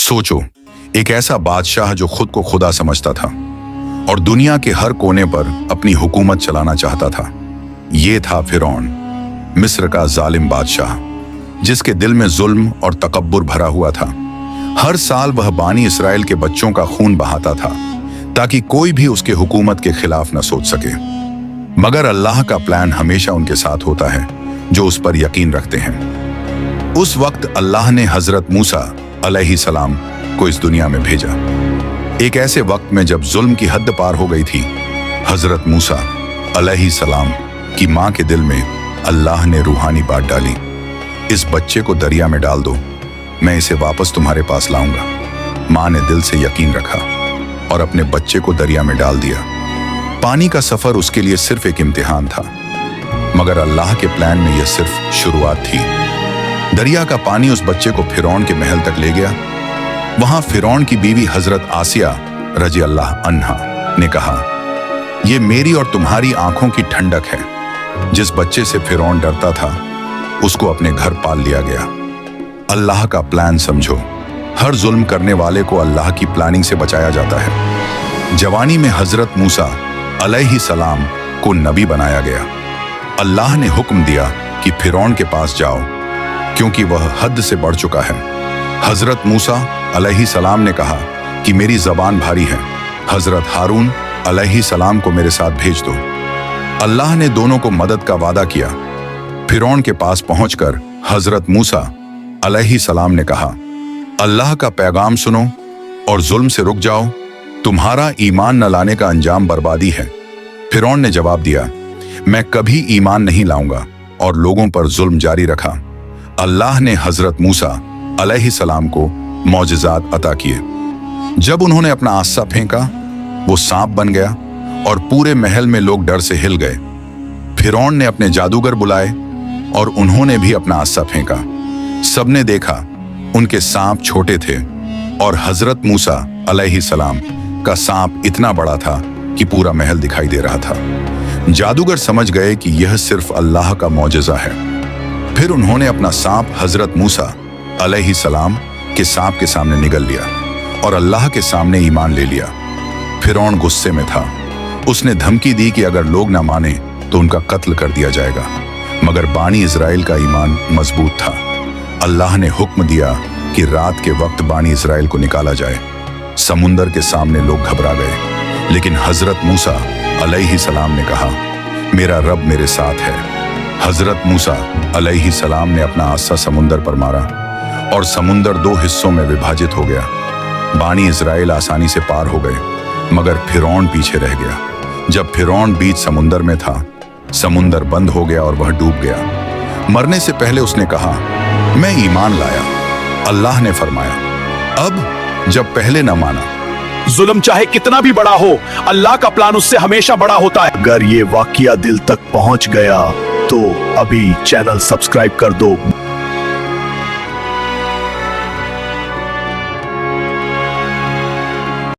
सोचो, एक ऐसा बादशाह जो खुद को खुदा समझता था और दुनिया के हर कोने पर अपनी हुकूमत चलाना चाहता था। ये था फिरौन, मिस्र का जालिम बादशाह, जिसके दिल में जुल्म और तकब्बुर भरा हुआ था। हर साल वह बानी इसराइल के बच्चों का खून बहाता था ताकि कोई भी उसके हुकूमत के खिलाफ न सोच सके। मगर अल्लाह का प्लान हमेशा उनके साथ होता है जो उस पर यकीन रखते हैं। उस वक्त अल्लाह ने हजरत मूसा अलैहिस्सलाम को इस दुनिया में भेजा। एक ऐसे वक्त में जब जुल्म की हद पार हो गई थी, हजरत मूसा अलैहिस्सलाम की मां के दिल में अल्लाह ने रूहानी बात डाली, इस बच्चे को दरिया में डाल दो, मैं इसे वापस तुम्हारे पास लाऊंगा। मां ने दिल से यकीन रखा और अपने बच्चे को दरिया में डाल दिया। पानी का सफर उसके लिए सिर्फ एक इम्तिहान था, मगर अल्लाह के प्लान में यह सिर्फ शुरुआत थी। दरिया का पानी उस बच्चे को फिरौन के महल तक ले गया। वहां फिरौन की बीवी हजरत आसिया रजी अल्लाह अन्हा ने कहा, यह मेरी और तुम्हारी आंखों की ठंडक है। जिस बच्चे से फिरौन डरता था, उसको अपने घर पाल लिया गया। अल्लाह का प्लान समझो, हर जुल्म करने वाले को अल्लाह की प्लानिंग से बचाया जाता है। जवानी में हजरत मूसा अलैहिस्सलाम को नबी बनाया गया। अल्लाह ने हुक्म दिया कि फिरौन के पास जाओ, क्योंकि वह हद से बढ़ चुका है। हजरत मूसा अलैहिस्सलाम ने कहा कि मेरी जबान भारी है, हजरत हारून अलैहिस्सलाम को मेरे साथ भेज दो। अल्लाह ने दोनों को मदद का वादा किया। फिरौन के पास पहुंचकर हजरत मूसा अलैहिस्सलाम ने कहा, अल्लाह का पैगाम सुनो और जुल्म से रुक जाओ, तुम्हारा ईमान न लाने का अंजाम बर्बादी है। फिरौन ने जवाब दिया, मैं कभी ईमान नहीं लाऊंगा, और लोगों पर जुल्म जारी रखा। अल्लाह ने हजरत मूसा अलैहिस्सलाम को मौजिज़ात अता किए। जब उन्होंने अपना आस्सा फेंका, वो सांप बन गया और पूरे महल में लोग डर से हिल गए। फिरौन ने अपने जादूगर बुलाए और उन्होंने भी अपना आस्सा फेंका। सबने देखा, उनके सांप छोटे थे और हजरत मूसा अलैहिस्सलाम का सांप इतना बड़ा था कि पूरा महल दिखाई दे रहा था। जादूगर समझ गए कि यह सिर्फ अल्लाह का मौजिज़ा है। फिर उन्होंने अपना सांप हजरत मूसा अलैहिस्सलाम के सांप के सामने निगल लिया और अल्लाह के सामने ईमान ले लिया। फिरौन गुस्से में था। उसने धमकी दी कि अगर लोग ना माने तो उनका कत्ल कर दिया जाएगा। मगर बानी इजराइल का ईमान मजबूत था। अल्लाह ने हुक्म दिया कि रात के वक्त बानी इजराइल को निकाला जाए। समुंदर के सामने लोग घबरा गए, लेकिन हजरत मूसा अलैहिस्सलाम ने कहा, मेरा रब मेरे साथ है। हजरत मूसा अलैहिस्सलाम ने अपना आस्सा समुंदर पर मारा और समुंदर दो हिस्सों में विभाजित हो गया। बानी इजराइल आसानी से पार हो गए, मगर फिरौन पीछे रह गया। जब फिरौन बीच समुंदर में था, समुंदर बंद हो गया और वह डूब गया। मरने से पहले उसने कहा, मैं ईमान लाया। अल्लाह ने फरमाया, अब जब पहले न माना, जुल्म चाहे कितना भी बड़ा हो, अल्लाह का प्लान उससे हमेशा बड़ा होता है। अगर ये वाकया दिल तक पहुंच गया तो अभी चैनल सब्सक्राइब कर दो।